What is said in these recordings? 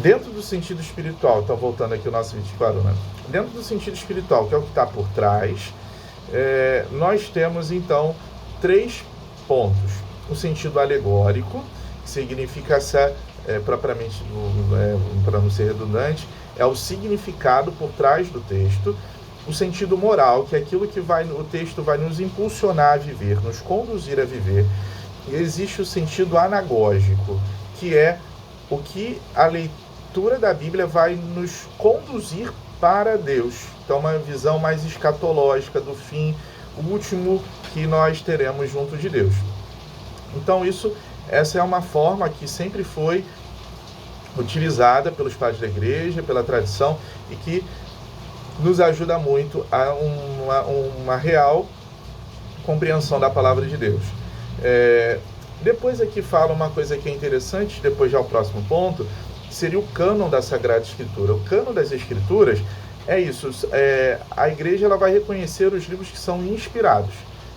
Dentro do sentido espiritual, então voltando aqui o nosso vídeo de Varuna, dentro do sentido espiritual, que é o que está por trás, nós temos então 3 pontos. O sentido alegórico, que significa propriamente, para não ser redundante, é o significado por trás do texto. O sentido moral, que é aquilo que o texto vai nos impulsionar a viver, nos conduzir a viver. E existe o sentido anagógico, que é o que a leitura da Bíblia vai nos conduzir para Deus. Então, uma visão mais escatológica do fim último que nós teremos junto de Deus. Então, essa é uma forma que sempre foi utilizada pelos padres da igreja, pela tradição, e que nos ajuda muito a uma real compreensão da palavra de Deus. Depois aqui fala uma coisa que é interessante, depois já o próximo ponto, seria o cânon da Sagrada Escritura. O cânon das Escrituras é isso, a igreja ela vai reconhecer os livros que são inspirados.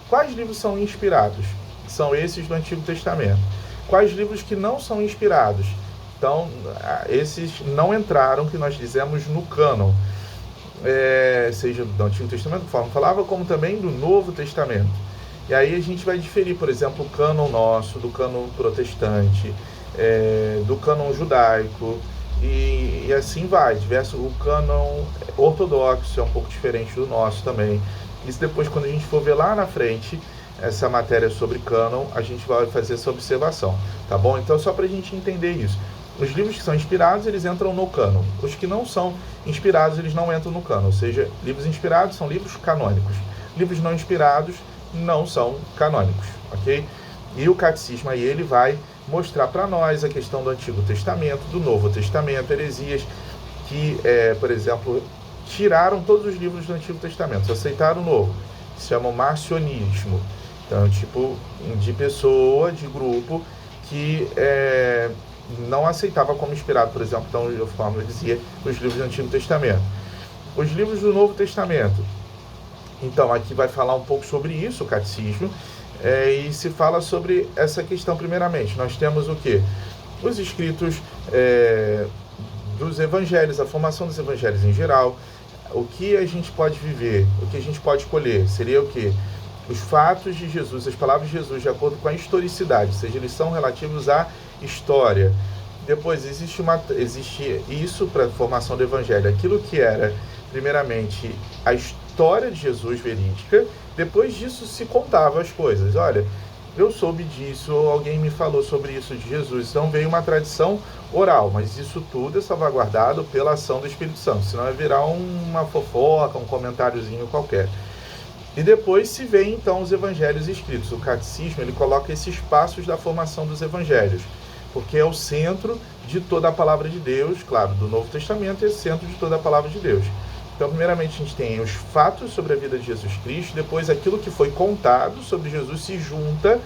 Quais livros são inspirados? São esses do Antigo Testamento. Quais livros que não são inspirados? Então, esses não entraram, que nós dizemos, no cânon. Seja do Antigo Testamento, conforme falava, como também do Novo Testamento. E aí a gente vai diferir, por exemplo, o cânon nosso, do cânon protestante, do cânon judaico, e assim vai. O cânon ortodoxo é um pouco diferente do nosso também. Isso depois, quando a gente for ver lá na frente, essa matéria sobre cânon, a gente vai fazer essa observação, tá bom? Então, só para a gente entender isso. Os livros que são inspirados, eles entram no cânon. Os que não são inspirados, eles não entram no cânon. Ou seja, livros inspirados são livros canônicos. Livros não inspirados não são canônicos, ok? E o catecismo aí, ele vai mostrar para nós a questão do Antigo Testamento, do Novo Testamento, heresias que, por exemplo, tiraram todos os livros do Antigo Testamento, aceitaram o Novo. Se chama marcionismo. Então, tipo de pessoa, de grupo que não aceitava como inspirado, por exemplo, então, de forma dizia, os livros do Antigo Testamento. Os livros do Novo Testamento. Então, aqui vai falar um pouco sobre isso, o catecismo, e se fala sobre essa questão primeiramente. Nós temos o quê? Os escritos dos evangelhos, a formação dos evangelhos em geral, o que a gente pode viver, o que a gente pode colher, seria o quê? Os fatos de Jesus, as palavras de Jesus, de acordo com a historicidade, ou seja, eles são relativos à história. Depois, existe isso para a formação do evangelho, aquilo que era, primeiramente, a história de Jesus verídica. Depois disso, se contava as coisas. Olha, eu soube disso, alguém me falou sobre isso de Jesus. Então, veio uma tradição oral, mas isso tudo é salvaguardado pela ação do Espírito Santo, senão vai virar uma fofoca, um comentáriozinho qualquer. E depois se vê, então, os evangelhos escritos. O catecismo, ele coloca esses passos da formação dos evangelhos, porque é o centro de toda a palavra de Deus, claro, do Novo Testamento, é o centro de toda a palavra de Deus. Então, primeiramente, a gente tem os fatos sobre a vida de Jesus Cristo, depois aquilo que foi contado sobre Jesus se junta,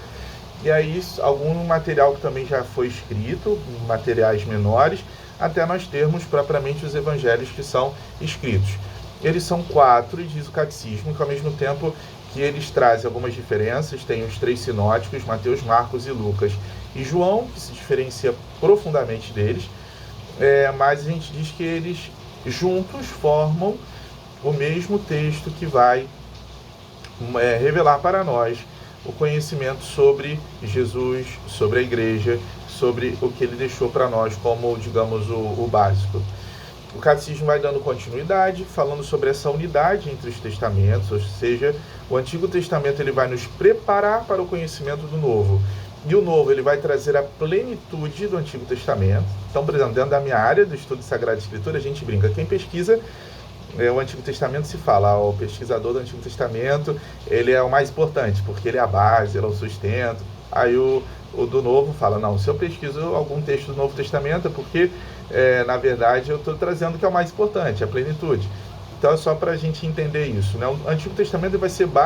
e aí algum material que também já foi escrito, materiais menores, até nós termos propriamente os evangelhos que são escritos. Eles são 4, e diz o catecismo, que ao mesmo tempo que eles trazem algumas diferenças, tem os 3 sinóticos, Mateus, Marcos e Lucas, e João, que se diferencia profundamente deles, mas a gente diz que eles juntos formam o mesmo texto que vai revelar para nós o conhecimento sobre Jesus, sobre a igreja, sobre o que ele deixou para nós como, digamos, o básico. O catecismo vai dando continuidade, falando sobre essa unidade entre os testamentos, ou seja, o Antigo Testamento ele vai nos preparar para o conhecimento do Novo. E o Novo ele vai trazer a plenitude do Antigo Testamento. Então, por exemplo, dentro da minha área do estudo de Sagrada Escritura, a gente brinca. Quem pesquisa o Antigo Testamento se fala, o pesquisador do Antigo Testamento, ele é o mais importante, porque ele é a base, ele é o sustento. Aí o do Novo fala, não, se eu pesquiso algum texto do Novo Testamento é porque, na verdade, eu estou trazendo o que é o mais importante, a plenitude. Então é só para a gente entender isso, né? O Antigo Testamento vai ser